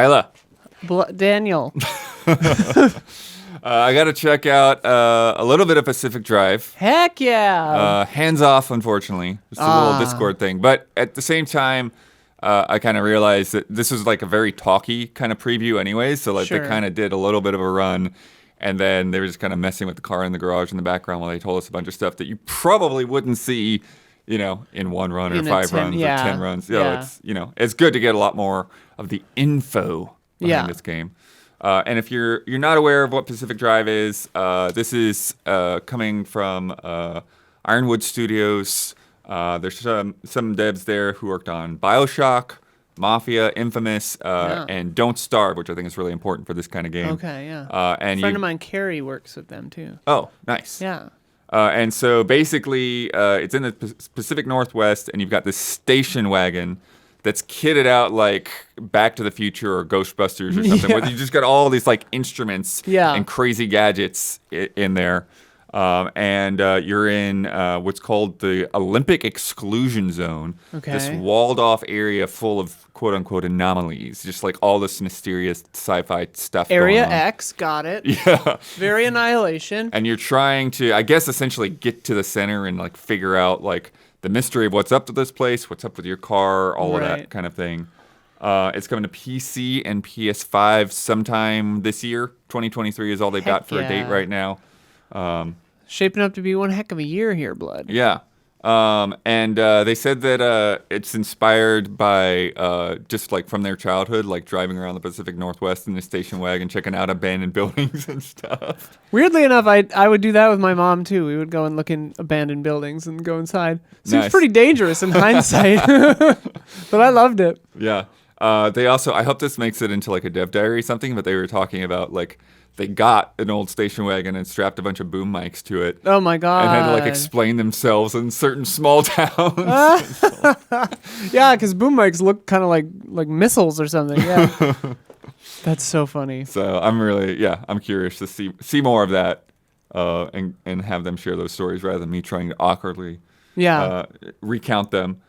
Isla. Daniel. I got to check out a little bit of Pacific Drive. Heck yeah. Hands off, unfortunately. It's a little Discord thing. But at the same time, I kind of realized that this was like a very talky kind of preview anyways. So like Sure. they kind of did a little bit of a run. And then they were just kind of messing with the car in the garage in the background while they told us a bunch of stuff that you probably wouldn't see, in one run or In a 5 10 runs or yeah. 10 runs. Yeah. It's good to get a lot more of the info behind this game. And if you're not aware of what Pacific Drive is, this is coming from Ironwood Studios. There's some devs there who worked on BioShock, Mafia, Infamous, and Don't Starve, which I think is really important for this kind of game. Okay, yeah. And a friend of mine, Carrie, works with them too. Oh, nice. Yeah. And so basically, it's in the Pacific Northwest, and you've got this station wagon that's kitted out like Back to the Future or Ghostbusters or something. Where you just got all these like instruments and crazy gadgets in there. And you're in what's called the Olympic Exclusion Zone. Okay. This walled off area full of quote unquote anomalies. Just like all this mysterious sci-fi stuff Area going on. X, got it. Yeah. Very Annihilation. And you're trying to, I guess, essentially get to the center and like figure out like the mystery of what's up to this place, what's up with your car, all of that kind of thing. It's coming to PC and PS5 sometime this year. 2023 is all they've got for a date right now. Shaping up to be one heck of a year here, Blood. Yeah. And they said that it's inspired by just like from their childhood, like driving around the Pacific Northwest in the station wagon, checking out abandoned buildings and stuff. Weirdly enough, I would do that with my mom too. We would go and look in abandoned buildings and go inside. Seems pretty dangerous in hindsight, but I loved it. Yeah. They also, I hope this makes it into like a dev diary or something, but they were talking about like they got an old station wagon and strapped a bunch of boom mics to it. Oh my god! And had to like explain themselves in certain small towns. Yeah, because boom mics look kind of like missiles or something. Yeah, that's so funny. So I'm curious to see more of that, and have them share those stories rather than me trying to awkwardly recount them.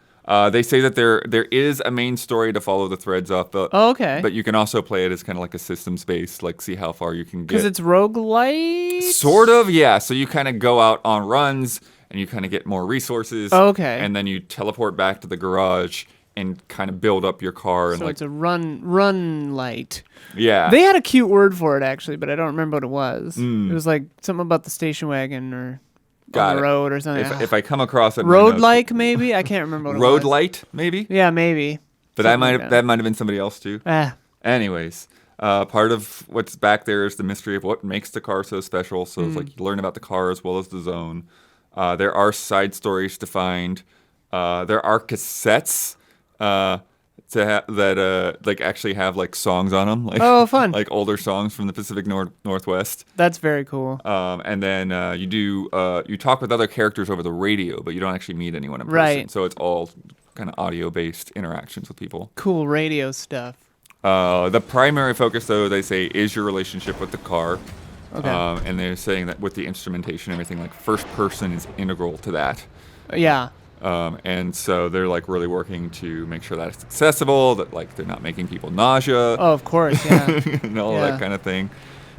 They say that there is a main story to follow the threads off, but but you can also play it as kind of like a systems based, like see how far you can get. Because it's roguelite? Sort of, yeah. So you kind of go out on runs and you kind of get more resources. And then you teleport back to the garage and kind of build up your car. And so it's a run light. Yeah. They had a cute word for it actually, but I don't remember what it was. It was like something about the station wagon or on the road or something. If I come across it, road-like maybe. I can't remember what it was. Road light maybe. Yeah, maybe. But that might have been somebody else too. Anyways, part of what's back there is the mystery of what makes the car so special. So it's like you learn about the car as well as the zone. There are side stories to find. There are cassettes that like actually have like songs on them. Like, fun! Like older songs from the Pacific Northwest. That's very cool. And then you talk with other characters over the radio, but you don't actually meet anyone in person. Right. So it's all kind of audio-based interactions with people. Cool radio stuff. The primary focus, though, they say, is your relationship with the car. Okay. And they're saying that with the instrumentation and everything, like first person is integral to that. Yeah. And so they're like really working to make sure that it's accessible, that like they're not making people nausea. Oh, of course, yeah. And all that kind of thing.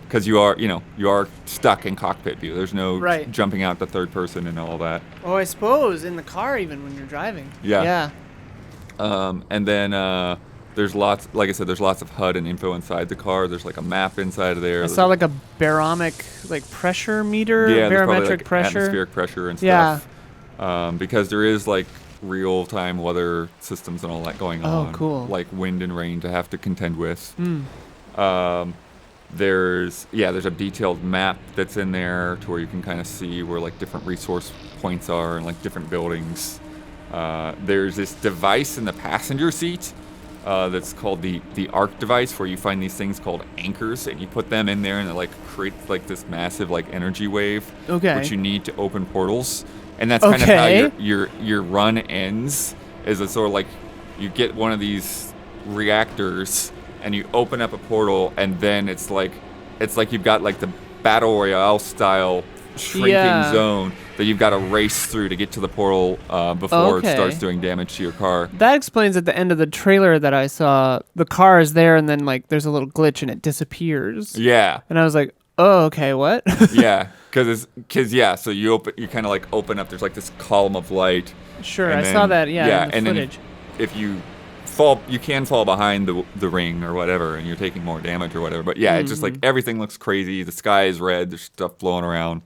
Because you are stuck in cockpit view. There's no jumping out to third person and all that. Oh, I suppose in the car even when you're driving. Yeah. And then there's lots, like I said, there's lots of HUD and info inside the car. There's like a map inside of there. I saw like a barometric like pressure meter, barometric pressure, atmospheric pressure and stuff. Because there is like real-time weather systems and all that going on. Oh, cool. Like wind and rain to have to contend with. There's a detailed map that's in there to where you can kind of see where like different resource points are and like different buildings. There's this device in the passenger seat that's called the arc device, where you find these things called anchors and you put them in there and it like creates like this massive like energy wave, which you need to open portals. And that's kind of how your run ends, is it's sort of like you get one of these reactors and you open up a portal, and then it's like you've got like the battle royale style shrinking zone that you've got to race through to get to the portal before it starts doing damage to your car. That explains at the end of the trailer that I saw, the car is there and then like there's a little glitch and it disappears. Yeah. And I was like, oh, okay, what? Yeah, because so you kind of like open up. There's like this column of light. Sure, I saw that. Yeah, in the footage. Then if you fall, you can fall behind the ring or whatever, and you're taking more damage or whatever. But yeah, it's just like everything looks crazy. The sky is red. There's stuff blowing around.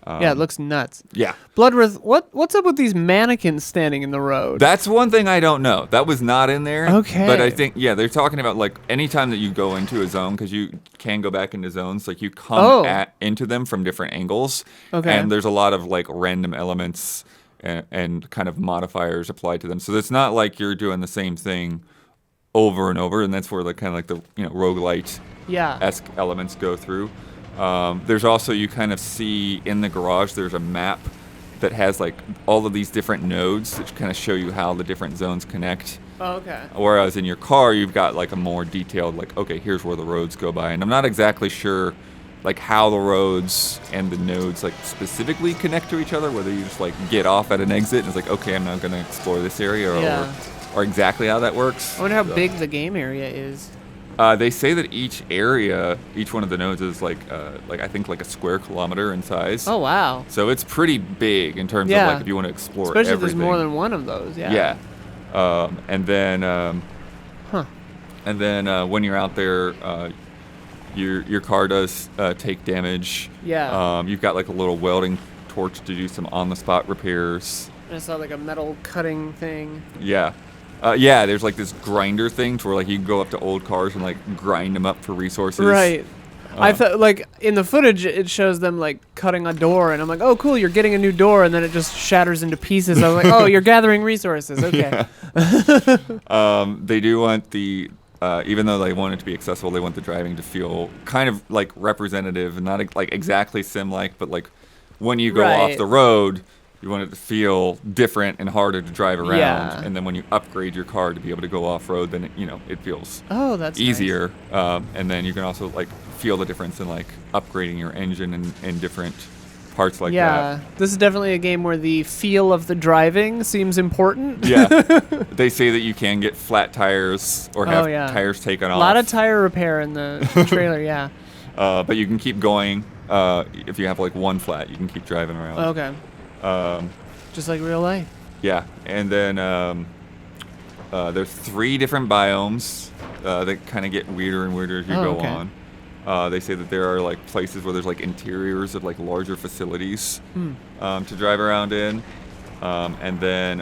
Yeah, it looks nuts. Yeah. Bloodworth, what's up with these mannequins standing in the road? That's one thing I don't know. That was not in there. Okay. But I think, they're talking about, like, anytime that you go into a zone, because you can go back into zones, like, you come into them from different angles. Okay. And there's a lot of, like, random elements and kind of modifiers applied to them. So it's not like you're doing the same thing over and over, and that's where, like, kind of like the, roguelite-esque elements go through. There's also, you kind of see in the garage, there's a map that has like all of these different nodes that kind of show you how the different zones connect. Oh, okay. Whereas in your car, you've got like a more detailed, like, okay, here's where the roads go by. And I'm not exactly sure like how the roads and the nodes like specifically connect to each other, whether you just like get off at an exit and it's like, okay, I'm not going to explore this area or exactly how that works. I wonder how big the game area is. They say that each one of the nodes is like I think like a square kilometer in size. Oh wow! So it's pretty big in terms of like if you want to explore especially everything. If there's more than one of those. Yeah. Yeah, and then when you're out there, your car does take damage. Yeah. You've got like a little welding torch to do some on-the-spot repairs. I saw like a metal cutting thing. Yeah. There's like this grinder thing to where like you can go up to old cars and like grind them up for resources. Right. I thought like in the footage it shows them like cutting a door and I'm like, oh cool, you're getting a new door, and then it just shatters into pieces. I was like, oh, you're gathering resources. Okay. They do want the even though they want it to be accessible, they want the driving to feel kind of like representative and not like exactly sim-like, but like when you go off the road, you want it to feel different and harder to drive around. Yeah. And then when you upgrade your car to be able to go off-road, then it feels that's easier. Nice. And then you can also like feel the difference in like upgrading your engine and different parts like that. Yeah, this is definitely a game where the feel of the driving seems important. Yeah. They say that you can get flat tires or have tires taken off. A lot of tire repair in the trailer, yeah. But you can keep going. If you have like one flat, you can keep driving around. Okay. Just like real life. Yeah, and then there's 3 different biomes that kind of get weirder and weirder as you go on. They say that there are like places where there's like interiors of like larger facilities to drive around in, and then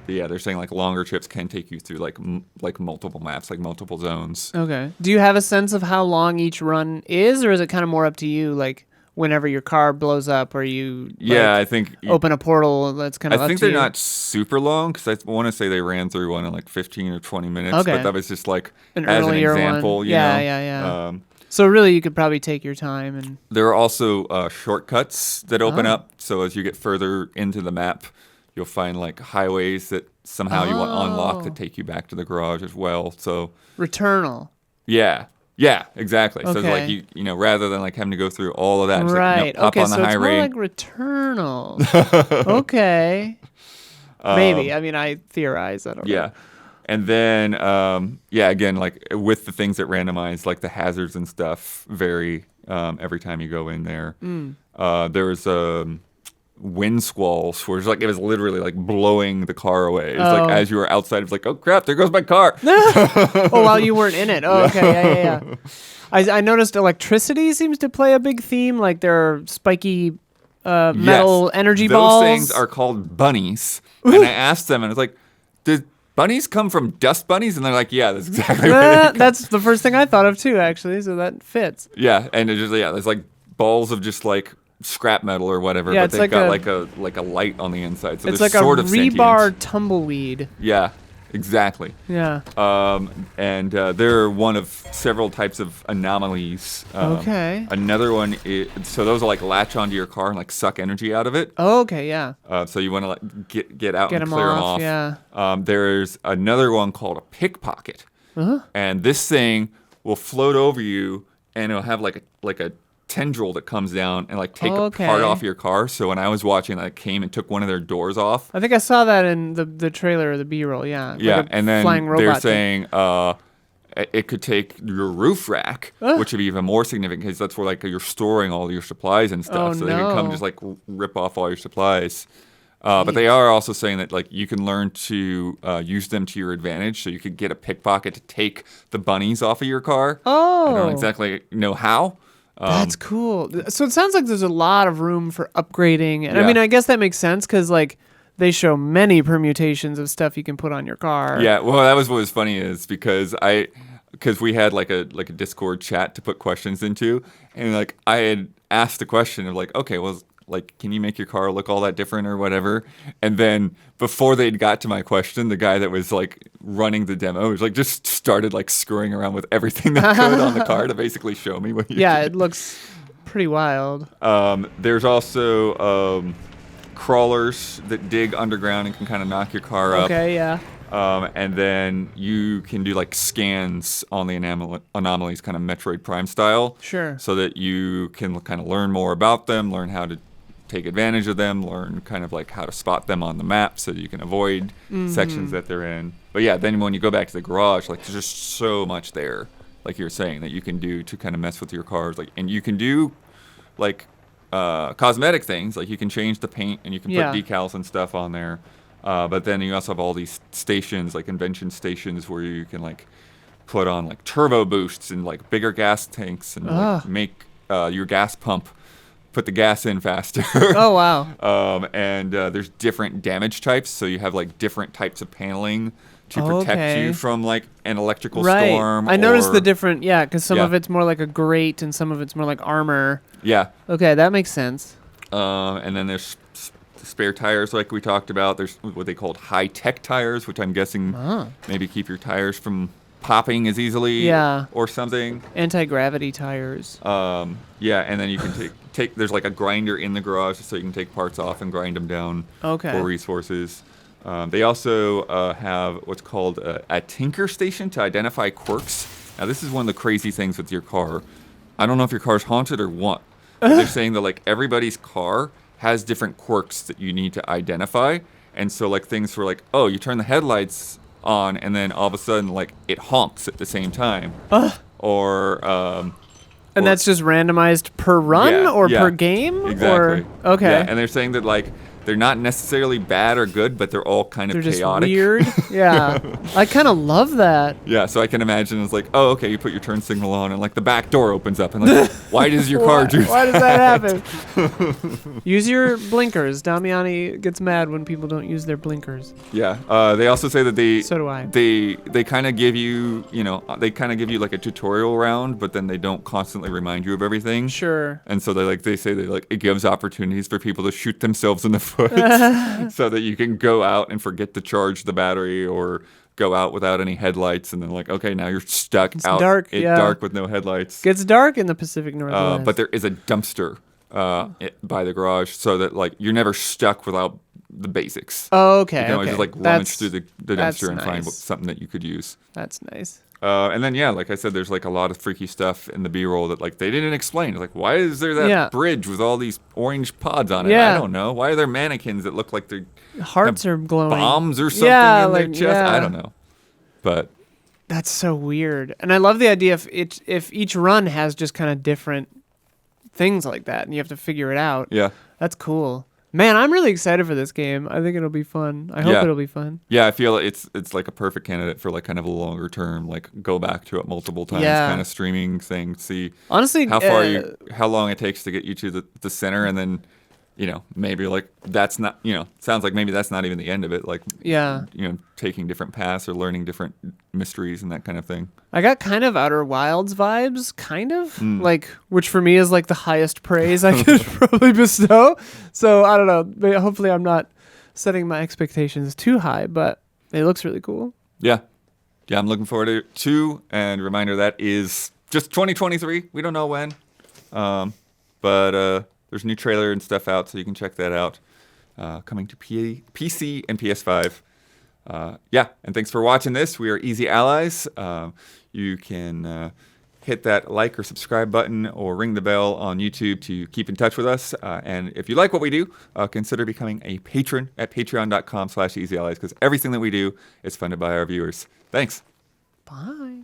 they're saying like longer trips can take you through like multiple maps, like multiple zones. Okay. Do you have a sense of how long each run is, or is it kind of more up to you, like whenever your car blows up or you I think open a portal, that's kind of up to you? I think they're not super long, because I want to say they ran through one in like 15 or 20 minutes. Okay. But that was just like an as an earlier example. One. You know? Yeah. So really you could probably take your time. And there are also shortcuts that open up. So as you get further into the map, you'll find like highways that somehow you want to unlock that take you back to the garage as well. So Returnal. Yeah, exactly. Okay. So it's like you rather than like having to go through all of that, it's right? Like, hop on the so highway. It's more like Returnal. Okay. Maybe. I mean, I theorize. I don't know. Yeah. And then, again, like with the things that randomize, like the hazards and stuff vary every time you go in there. There was wind squalls where it was literally like blowing the car away. It's like as you were outside, it's like, oh crap, there goes my car. While you weren't in it. Oh, okay, yeah. I noticed electricity seems to play a big theme. Like there are spiky metal energy balls. Those things are called bunnies. And I asked them, and it's like, did bunnies come from dust bunnies? And they're like, yeah, that's exactly what that's the first thing I thought of too, actually. So that fits. Yeah, and it just there's like balls of just like scrap metal or whatever, but they've got like a light on the inside, so it's they're like sort a of rebar sentient. Tumbleweed. Yeah, exactly. Yeah. And they're one of several types of anomalies. Okay. Another one is, so those will like latch onto your car and like suck energy out of it. Okay, yeah. So you want to like get out and them clear them off. Yeah. There's another one called a pickpocket, and this thing will float over you, and it'll have like a tendril that comes down and like take Okay. a part off your car. So when I was watching, I came and took one of their doors off. I think I saw that in the trailer or the B-roll. Yeah. Yeah, Like a and then flying robot they're thing. saying it could take your roof rack, which would be even more significant because that's where like you're storing all your supplies and stuff. Oh, So they can come no. just like rip off all your supplies. But they are also saying that like you can learn to use them to your advantage. So you could get a pickpocket to take the bunnies off of your car. Oh. I don't exactly know how. That's cool. So it sounds like there's a lot of room for upgrading. And I Yeah. mean, I guess that makes sense because, like, they show many permutations of stuff you can put on your car. Yeah, well, that was what was funny is because we had like a Discord chat to put questions into, and like I had asked the question of like, okay, well, like, can you make your car look all that different or whatever? And then before they'd got to my question, the guy that was like running the demo was like just started like screwing around with everything they could on the car to basically show me what you Yeah, could. it looks pretty wild. There's also crawlers that dig underground and can kind of knock your car up. Okay, yeah. And then you can do like scans on the anomalies, kind of Metroid Prime style. Sure. So that you can kind of learn more about them, learn how to take advantage of them, learn kind of like how to spot them on the map so that you can avoid sections that they're in. But yeah, then when you go back to the garage, like there's just so much there, like you're saying, that you can do to kind of mess with your cars. Like, and you can do like cosmetic things, like you can change the paint and you can Yeah. put decals and stuff on there. But then you also have all these stations, like invention stations, where you can like put on like turbo boosts and like bigger gas tanks and like, make your gas pump put the gas in faster. Oh, wow. And there's different damage types, so you have like different types of paneling to protect you from like an electrical storm. I noticed or- the different, yeah, because some Yeah. of it's more like a grate and some of it's more like armor. Yeah. Okay, that makes sense. And then there's spare tires like we talked about. There's what they called high-tech tires, which I'm guessing maybe keep your tires from popping as easily or something. Anti-gravity tires. Yeah, and then you can take there's like a grinder in the garage so you can take parts off and grind them down for resources. They also have what's called a tinker station to identify quirks. Now, this is one of the crazy things with your car. I don't know if your car's haunted or what. But they're saying that like everybody's car has different quirks that you need to identify. And so like things for like, oh, you turn the headlights on and then all of a sudden like it honks at the same time. Or And that's just randomized per run or per game? Exactly. Or, okay. Yeah, and they're saying that like they're not necessarily bad or good, but they're all kind of They're just chaotic. weird. Yeah. I kind of love that. Yeah, so I can imagine it's like, oh, okay, you put your turn signal on and like the back door opens up and like, why does your car do Why does that? that happen? Use your blinkers. Damiani gets mad when people don't use their blinkers. Yeah. They also say that So do I. They kind of give you, they kind of give you like a tutorial round, but then they don't constantly remind you of everything. Sure. And so they say that like it gives opportunities for people to shoot themselves in the foot, so that you can go out and forget to charge the battery or go out without any headlights, and then like, okay, now you're stuck out dark, dark with no headlights. Gets dark in the Pacific Northwest. But there is a dumpster by the garage, so that like you're never stuck without the basics. Oh, okay. You can always okay. just like rummage That's- through the that's dumpster and find nice. something that you could use. That's nice. And then, yeah, like I said, there's like a lot of freaky stuff in the B-roll that like they didn't explain. Like, why is there that Yeah. bridge with all these orange pods on it? Yeah. I don't know. Why are there mannequins that look like they're Hearts are glowing. bombs or something Yeah, in their like, chest? yeah. I don't know. But That's so weird. And I love the idea if each run has just kind of different things like that and you have to figure it out. yeah. That's cool. Man, I'm really excited for this game. I think it'll be fun. I hope Yeah. it'll be fun. Yeah, I feel it's like a perfect candidate for like kind of a longer term, like go back to it multiple times Yeah. kind of streaming thing. See Honestly, how long it takes to get you to the center, and then maybe like that's not sounds like maybe that's not even the end of it. Like yeah. taking different paths or learning different mysteries and that kind of thing. I got kind of Outer Wilds vibes, kind of, like, which for me is like the highest praise I could probably bestow. So I don't know. Hopefully, I'm not setting my expectations too high, but it looks really cool. Yeah, I'm looking forward to it too. And reminder that is just 2023. We don't know when, but there's a new trailer and stuff out, so you can check that out. Coming to PC and PS5. And thanks for watching this. We are Easy Allies. You can hit that like or subscribe button or ring the bell on YouTube to keep in touch with us. And if you like what we do, consider becoming a patron at patreon.com/easyallies, because everything that we do is funded by our viewers. Thanks. Bye.